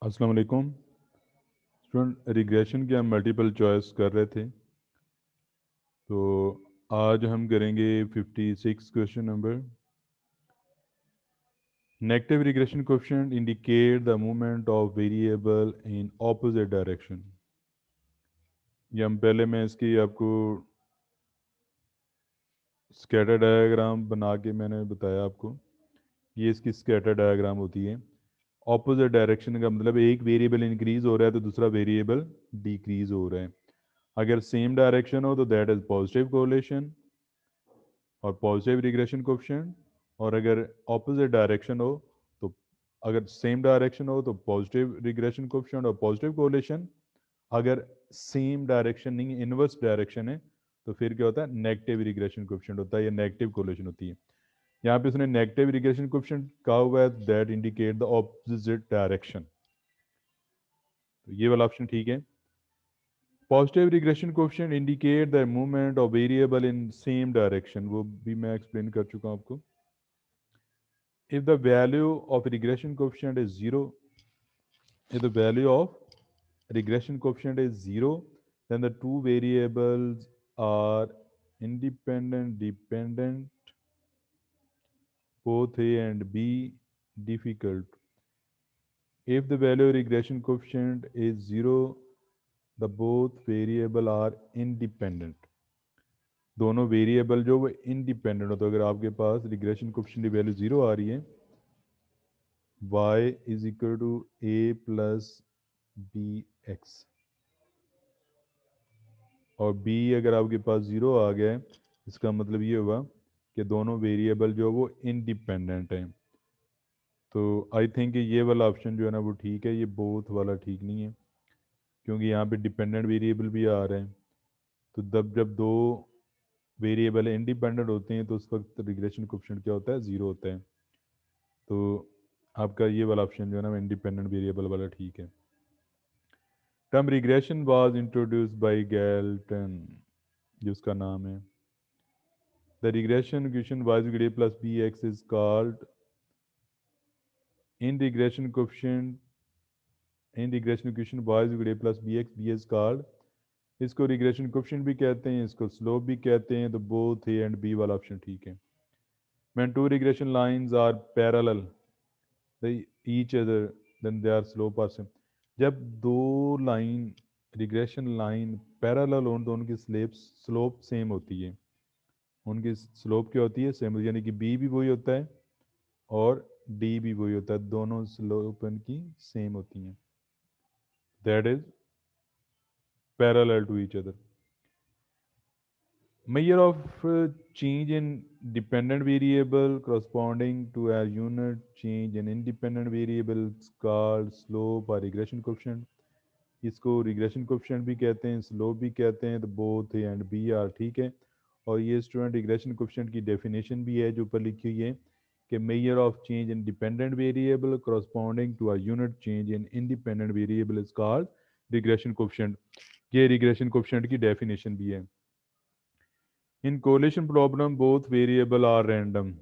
अस्सलाम वालेकुम student. Regression के हम मल्टीपल चॉइस कर रहे थे, तो आज हम करेंगे 56 question number. Negative regression coefficient indicate the movement of variable in opposite direction. ये हम पहले मैं इसकी आपको स्कैटर डायग्राम बना के मैंने बताया आपको। ये इसकी स्कैटर डायग्राम होती है। ऑपोजिट डायरेक्शन का मतलब एक वेरिएबल इंक्रीज हो रहा है तो दूसरा वेरिएबल डिक्रीज हो रहा है। अगर सेम डायरेक्शन हो तो दैट इज पॉजिटिव कोरिलेशन और पॉजिटिव रिग्रेशन कोएफिशिएंट, और अगर ऑपोजिट डायरेक्शन हो तो अगर सेम डायरेक्शन हो तो पॉजिटिव रिग्रेशन कोएफिशिएंट और पॉजिटिव कोरिलेशन। अगर सेम डायरेक्शन नहीं, इनवर्स डायरेक्शन है, तो फिर क्या होता है, नेगेटिव रिग्रेशन कोएफिशिएंट होता है या नेगेटिव कोरिलेशन होती है। यहाँ पे उसने नेगेटिव रिग्रेशन कोएफिशिएंट कहा हुआ है, that indicate the opposite direction, तो ये वाला ऑप्शन ठीक है। Positive regression coefficient indicate the movement of variable in same direction, वो भी मैं एक्सप्लेन कर चुका हूँ आपको। If the value of regression coefficient is zero, if the value of regression coefficient is zero, then the two variables are dependent, both A and B, difficult. If the value of regression coefficient is zero, the both variable are independent. दोनों variable जो वो independent हो, तो अगर आपके पास regression coefficient की value zero आ रही है, y is equal to a plus b x, और b अगर आपके पास ज़ीरो आ गया है, इसका मतलब ये हुआ कि दोनों वेरिएबल जो वो इंडिपेंडेंट हैं। तो आई थिंक ये वाला ऑप्शन जो है ना वो ठीक है, ये बोथ वाला ठीक नहीं है, क्योंकि यहाँ पे डिपेंडेंट वेरिएबल भी आ रहे हैं। तो जब दो वेरिएबल इंडिपेंडेंट होते हैं तो उस वक्त रिग्रेशन कोएफिशिएंट क्या होता है, ज़ीरो होता है। तो आपका ये वाला ऑप्शन जो है ना इंडिपेंडेंट वेरिएबल वाला ठीक है। Term regression was introduced by Galton, जिसका नाम है the regression equation y is equal to a plus bx is called in regression coefficient, in regression equation y is equal to a plus bx, b is called, इसको regression coefficient भी कहते हैं, इसको slope भी कहते हैं। तो both a and B वाला ऑप्शन ठीक है। When two regression lines are parallel they each other, then their slope are same. जब दो लाइन रिग्रेशन लाइन पैरेलल हो तो उनकी स्लोप सेम होती है। उनकी स्लोप क्या होती है, सेम, यानी कि बी भी वही होता है और डी भी वही होता है, दोनों स्लोप इनकी सेम होती हैं, that is parallel to each other. Measure of change in dependent variable corresponding to a unit change in independent variable is called slope or regression coefficient. इसको रिग्रेशन कोएफिशिएंट भी कहते हैं, स्लोप भी कहते हैं। तो both a and b are ठीक है। और ये स्टूडेंट रिग्रेशन कोएफिशिएंट की डेफिनेशन भी है जो ऊपर लिखी हुई है कि measure of change in dependent variable corresponding to a unit change in independent variable is called regression coefficient. ये रिग्रेशन कोएफिशिएंट की डेफिनेशन भी है। In correlation problem both variable are random,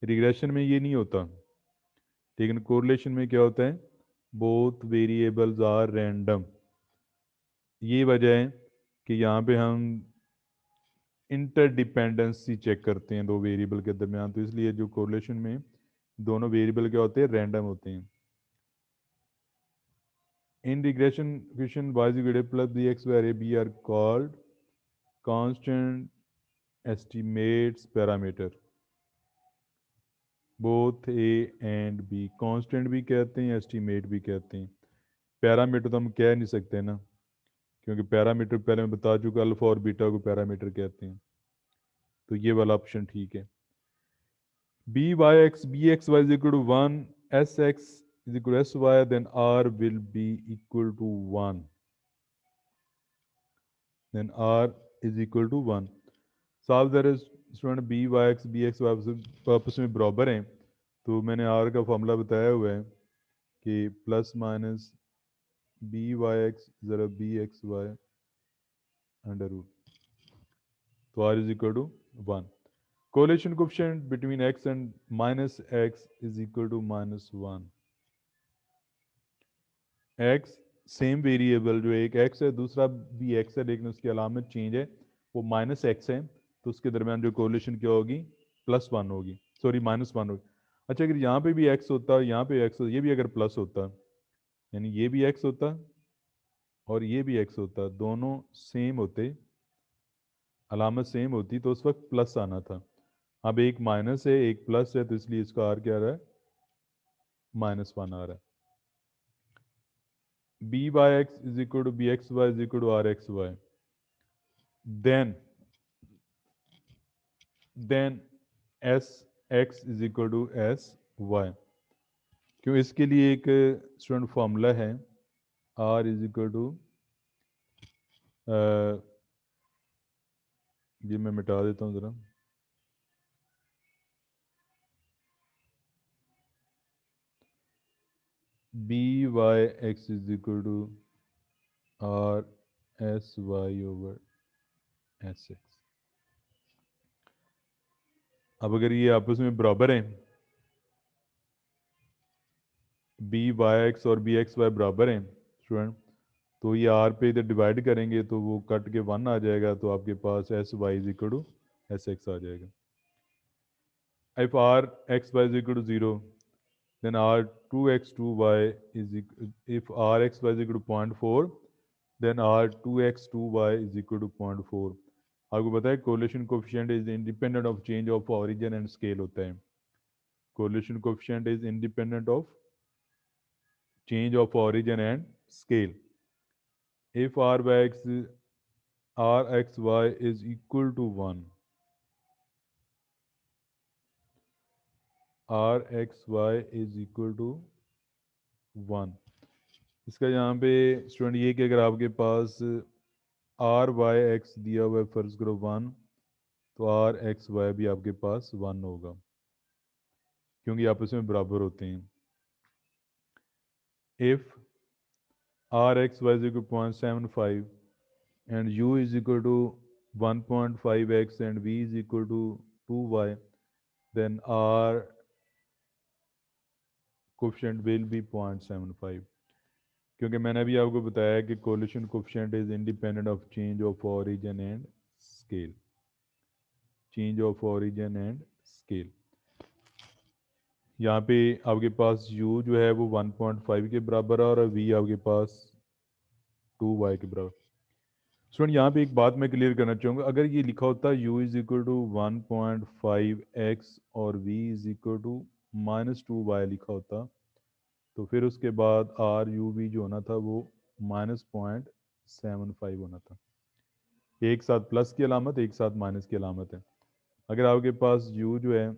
regression में ये नहीं होता, लेकिन कोरिलेशन में क्या होता है, बोथ वेरिएबल्स आर रैंडम। ये वजह है कि यहाँ पे हम इंटरडिपेंडेंसी चेक करते हैं दो वेरिएबल के दरमियान, तो इसलिए जो कोरिलेशन में दोनों वेरिएबल क्या होते हैं, रैंडम होते हैं। In regression equation y is equal to plus bx where a b are called constant estimates parameter, both a and b, constant भी कहते हैं, एस्टीमेट भी कहते हैं। पैरामीटर तो हम कह नहीं सकते ना, क्योंकि पैरामीटर पहले मैं बता चुका, अल्फा और बीटा को पैरामीटर कहते हैं। तो ये वाला ऑप्शन ठीक है। B y x, b x y is equal to one, s x is equal to s y, then r will be equal to one, then r is equal to one. साफ ज़रा student, b y x, b x y आपस में बराबर हैं, तो मैंने are का formula बताया हुआ है कि plus minus b y x ज़रा b x y under root, तो r is equal to one. Correlation coefficient between x and minus x is equal to minus one. X same variable जो एक x है दूसरा भी x है लेकिन उसकी अलामत चेंज है, वो माइनस एक्स है, तो उसके दरमियान जो कोरिलेशन क्या होगी, +1 होगी, सॉरी -1 होगी। अच्छा अगर यहाँ पे भी एक्स होता, यहाँ पे एक्स होता, ये भी अगर प्लस होता, यानी ये भी एक्स होता और ये भी एक्स होता, दोनों सेम होते, अलामत सेम होती, तो उस वक्त प्लस आना था। अब एक माइनस है एक प्लस है, तो इसलिए इसका आर क्या आ रहा है, -1 आ रहा है। B y x is equal to b x y is equal to r x y, then s x is equal to s y. क्यों, इसके लिए एक स्टूडेंट फॉर्मूला है, आर इज इक्वल टू, ये मैं मिटा देता हूँ ज़रा, b y x is equal to r s y over s x. अब अगर ये आपस में बराबर हैं, बी वाई एक्स और बी एक्स वाई बराबर हैं स्टूडेंट, तो ये आर पे इधर डिवाइड करेंगे तो वो कट के 1 आ जाएगा, तो आपके पास s y is equal to s x आ जाएगा। If r x y is equal to 0, then r2x2y is if rxy is equal to 0.4, then r2x2y is equal to 0.4। आपको पता है correlation coefficient is independent of change of origin and scale होता है। Correlation coefficient is independent of change of origin and scale. If rxy is equal to 1, rxy is equal to 1, इसका यहाँ पे student ये कि अगर आपके पास आर वाई एक्स दिया हुआ है फर्ज करो 1, तो आर एक्स वाई भी आपके पास 1 होगा, क्योंकि आपस में बराबर होते हैं। If r x y is equal to 0.75 and u is equal to 1.5x and v is equal to 2y, then r coefficient will be 0.75, क्योंकि मैंने अभी आपको बताया कि correlation coefficient is independent of change of origin and scale, change of origin and scale. यहाँ पे आपके पास u जो है वो 1.5 के बराबर है और v आपके पास 2y के बराबर। स्टूडेंट यहाँ पे एक बात मैं क्लियर करना चाहूँगा, अगर ये लिखा होता u is equal to 1.5x और v is equal to -2y लिखा होता, तो फिर उसके बाद आर यू वी जो होना था वो -0.75 होना था। एक साथ प्लस की अलामत एक साथ माइनस की अलामत है। अगर आपके पास u जो है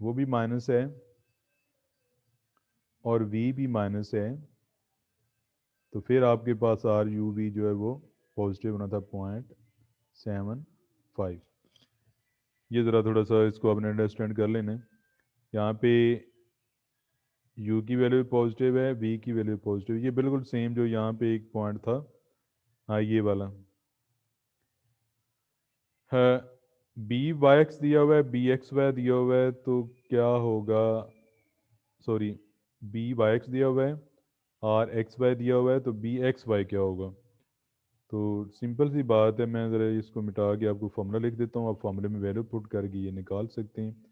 वो भी माइनस है और v भी माइनस है, तो फिर आपके पास आर यू वी जो है वो पॉजिटिव होना था 0.75। ये ज़रा थोड़ा सा इसको आपने अंडरस्टैंड कर लेना। यहाँ पे u की वैल्यू पॉजिटिव है, v की वैल्यू पॉजिटिव, ये बिल्कुल सेम जो यहाँ पे एक पॉइंट था, हाँ ये वाला है। बी वाई एक्स दिया हुआ है, बी एक्स वाई दिया हुआ है, तो क्या होगा, सॉरी बी वाई एक्स दिया हुआ है, आर एक्स वाई दिया हुआ है, तो बी एक्स वाई क्या होगा। तो सिंपल सी बात है, मैं ज़रा इसको मिटा के आपको फॉर्मूला लिख देता हूँ, आप फॉर्मूले में वैल्यू पुट करके ये निकाल सकते हैं।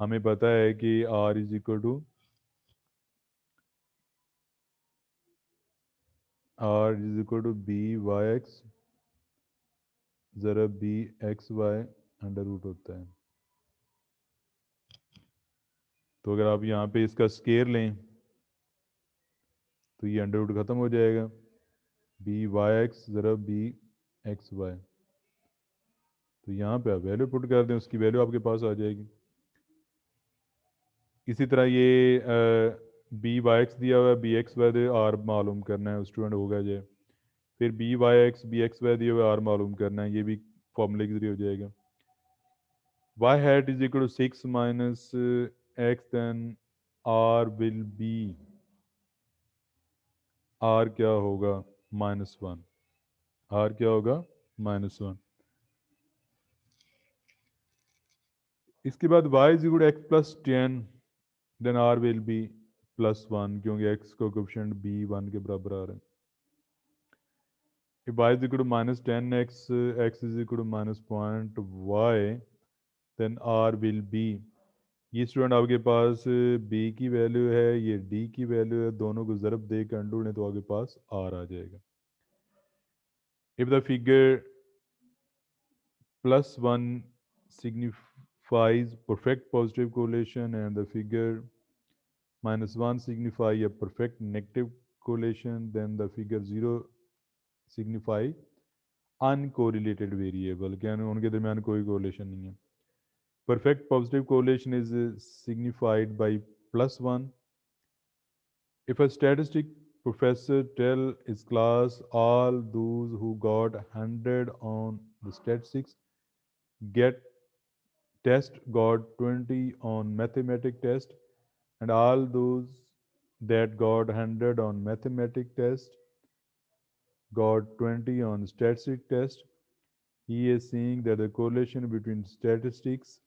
हमें पता है कि r is equal to b y x ज़रा b x y under root होता है। तो अगर आप यहाँ पे इसका स्केयर लें तो ये अंडर रूट ख़त्म हो जाएगा, बी वाई एक्स ज़रा बी एक्स वाई, तो यहाँ पे आप वैल्यू पुट कर दें, उसकी वैल्यू आपके पास आ जाएगी। इसी तरह ये बी वाई एक्स दिया हुआ है, बी एक्स वाई आर मालूम करना है, स्टूडेंट होगा ये, फिर बी एक्स वाई दिया हुआ आर मालूम करना है, ये भी फॉर्मूले के जरिए हो जाएगा। Y hat is equal to 6 minus x, then r will be, r क्या होगा, -1, आर क्या होगा, -1। इसके बाद y is equal to x plus 10, then r will be +1 क्योंकि x को कोफिशिएंट b 1 के बराबर आ रहा है। if y is equal to -10x, x is equal to -0.y, then r will be, ये स्टूडेंट आपके पास b की वैल्यू है, ये d की वैल्यू है, दोनों को ज़रब दे के अंडू ने तो आपके पास r आ जाएगा। if the figure +1 signifies perfect positive correlation and the figure -1 signify a perfect negative correlation, then the figure 0 signify uncorrelated variable, क्या उनके दरमियान कोई correlation नहीं है। Perfect positive correlation is signified by +1. If a statistic professor tell his class all those who got 100 on the statistics get test got 20 on mathematic test, and all those that got 100 on mathematic test got 20 on statistic test, he is seeing that the correlation between statistics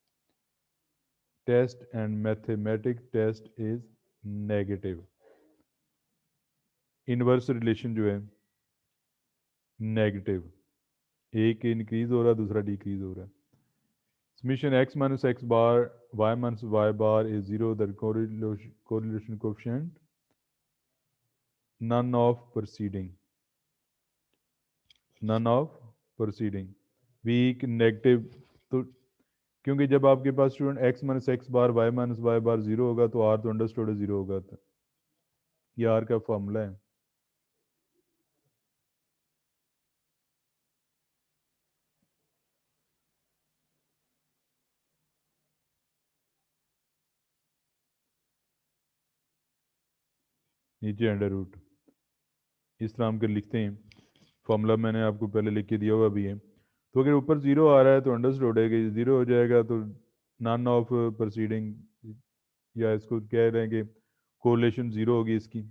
test and mathematic test is negative. Inverse relation जो है negative, एक increase हो रहा है दूसरा decrease हो रहा है। Summation x minus x bar y minus y bar is 0, the correlation coefficient none of preceding weak negative. तो क्योंकि जब आपके पास student x minus x bar y minus y bar 0 होगा तो r तो अंडरस्टूड 0 होगा। तो ये r का फॉर्मूला है। नीचे अंडर रूट इस तरह हम कर लिखते हैं। फॉर्मूला मैंने आपको पहले लिख के दिया हुआ भी है। तो अगर ऊपर 0 आ रहा है तो अंडरस्टूड है कि 0 हो जाएगा, तो नन ऑफ प्रोसीडिंग, या इसको कह रहे हैं कि कोरिलेशन 0 होगी इसकी।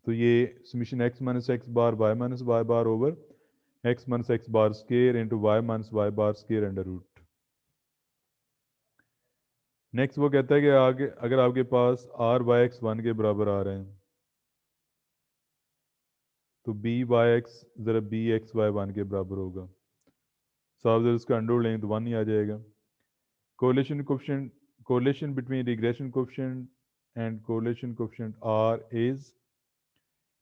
तो ये summation x minus x bar y minus y bar over x minus x bar square into y minus y bar square under root. Next वो कहता है कि आगे अगर आपके पास r y x 1 के बराबर आ रहे हैं तो b y x ज़रा b x y 1 के बराबर होगा। साहब जरा इसका अंडर लें तो 1 ही आ जाएगा। Correlation coefficient, correlation between regression coefficient and correlation coefficient r is,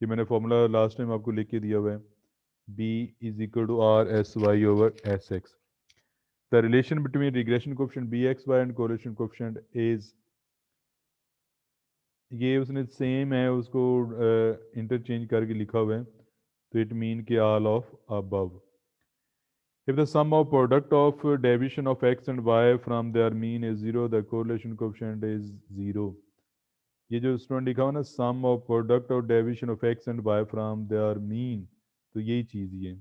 ये मैंने फॉर्मूला लास्ट टाइम आपको लिख के दिया हुआ है, b is equal to r s y over s x। The relation between regression coefficient bxy and correlation coefficient is, ये उसने सेम है उसको इंटरचेंज करके लिखा हुआ है, तो इट मीन कि all of above. If the sum of product of deviation of x and y from their mean is 0, the correlation coefficient is 0. ये जो स्टूडेंट लिखा हुआ ना sum of product of deviation of x and y from their mean, तो यही चीज़ ये,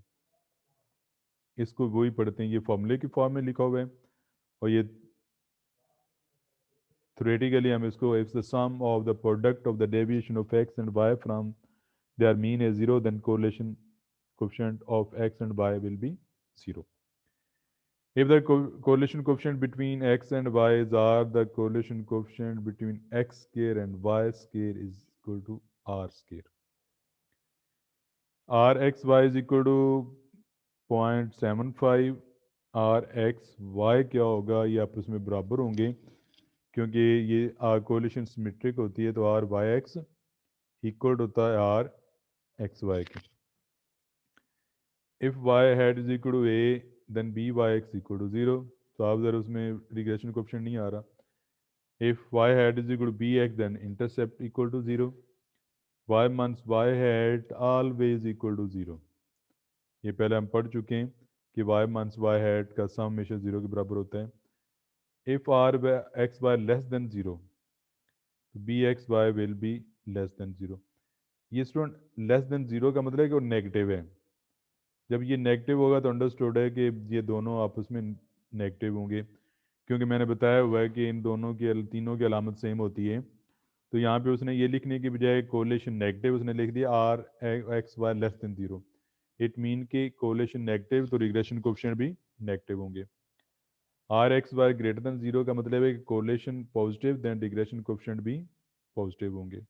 इसको वही पढ़ते हैं। ये फॉर्मूले की फॉर्म में लिखा हुआ है और ये theoretically हम इसको if the sum of the product of the deviation of x and y from their mean is 0, then correlation coefficient of x and y will be 0. If the correlation coefficient between x and y is r, the correlation coefficient between x square and y square is equal to r square. r x y is equal to 0.75, r x y क्या होगा, ये आपस में बराबर होंगे क्योंकि ये correlation symmetric होती है, तो आर वाई एक्स इक्वल होता है आर एक्स वाई के। If y hat is equal to a then b y x equal to 0, तो आप जरा उसमें रिग्रेशन कोएफिशिएंट नहीं आ रहा। If y hat is equal to b x then intercept equal to 0, y minus y hat always equal to 0। ये पहले हम पढ़ चुके हैं कि वाई माइनस वाई हेड का सम हमेशा 0 के बराबर होता है। If r x y less than 0, b x y will be less than 0। ये स्टूडेंट लेस देन 0 का मतलब है कि वो नेगेटिव है। जब ये नेगेटिव होगा तो अंडरस्टूड है कि ये दोनों आपस में नेगेटिव होंगे, क्योंकि मैंने बताया हुआ है कि इन दोनों की तीनों की अलामत सेम होती है। तो यहाँ पे उसने ये लिखने की बजाय कोरिलेशन नेगेटिव उसने लिख दिया r x y less than 0। It mean कि कोरिलेशन नेगेटिव तो रिग्रेशन कोएफिशिएंट भी नेगेटिव होंगे। R x y greater than zero का मतलब है कि correlation positive then regression coefficient भी पॉजिटिव होंगे।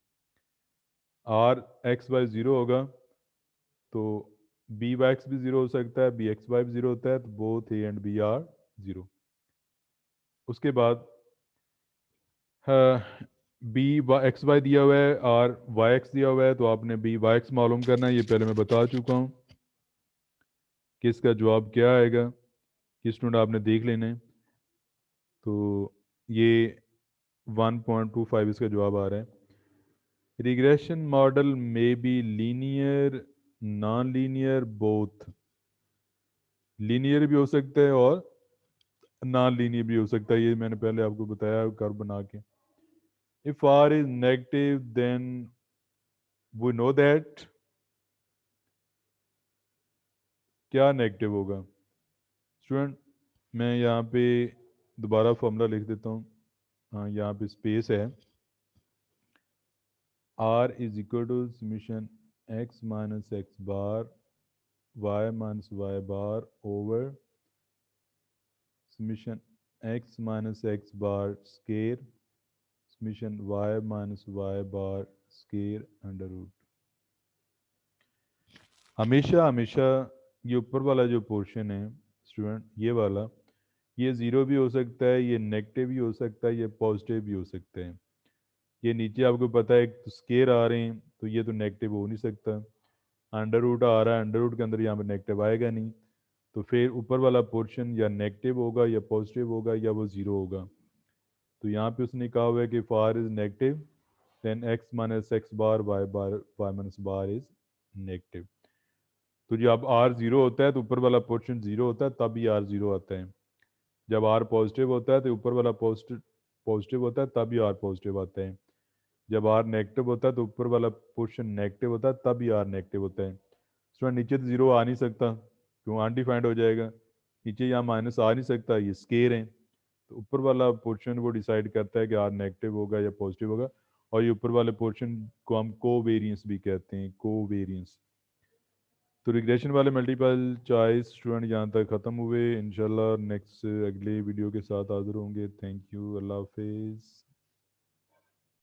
आर एक्स वाई जीरो होगा तो बी वाई एक्स भी जीरो हो सकता है, बी एक्स वाई भी जीरो होता है, तो both a and b are zero. उसके बाद बी एक्स वाई दिया हुआ है और वाई एक्स दिया हुआ है, तो आपने बी वाई एक्स मालूम करना है। ये पहले मैं बता चुका हूँ कि इसका जवाब क्या आएगा, कि स्टूडेंट आपने देख लेना है। तो ये 1.25 इसका जवाब आ रहा है। रिग्रेशन मॉडल में be linear non linear both, linear भी हो सकता है और नॉन लीनियर भी हो सकता है। ये मैंने पहले आपको बताया कर्व बना के। If r is negative then we know that, क्या नेगेटिव होगा स्टूडेंट। मैं यहाँ पे दोबारा फॉर्मूला लिख देता हूँ। हाँ, यहाँ पे स्पेस है। R is equal to summation x minus x bar y minus y bar over summation x minus x bar square summation y minus y bar square under root. हमेशा हमेशा ये ऊपर वाला जो पोर्शन है स्टूडेंट, ये वाला, ये ज़ीरो भी हो सकता है, ये नेगेटिव भी हो सकता है, ये पॉजिटिव भी हो सकता है। ये नीचे आपको पता है तो स्केयर आ रहे हैं, तो ये तो नेगेटिव हो नहीं सकता। अंडर रूट आ रहा है, अंडर रूट के अंदर यहाँ पर नेगेटिव आएगा नहीं, तो फिर ऊपर वाला पोर्शन या नेगेटिव होगा या पॉजिटिव होगा या वो ज़ीरो होगा। तो यहाँ पे उसने कहा हुआ है कि फार is negative then x minus x bar y minus bar is negative. तो जब आर जीरो होता है तो ऊपर वाला पोर्शन जीरो होता है, तब ही आर जीरो आता है। जब आर पॉजिटिव होता है तो ऊपर वाला पॉजिटिव पॉजिटिव होता है, तब ही आर पॉजिटिव आता है। जब आर नेगेटिव होता है तो ऊपर वाला पोर्शन नेगेटिव होता है, तब ही आर नेगेटिव होता है। स्टूडेंट नीचे तो जीरो आ नहीं सकता, क्यों, अनडिफाइंड हो जाएगा। नीचे यहाँ माइनस आ नहीं सकता, ये स्केयर है। तो ऊपर वाला पोर्शन वो डिसाइड करता है कि आर नेगेटिव होगा या पॉजिटिव होगा। और ये ऊपर वाले पोर्शन को हम कोवेरियंस भी कहते हैं, कोवेरियंस। तो रिग्रेशन वाले मल्टीपल चॉइस स्टूडेंट यहाँ तक ख़त्म हुए। इंशाल्लाह नेक्स्ट अगले वीडियो के साथ हाजिर होंगे। थैंक यू, अल्लाह हाफिज़।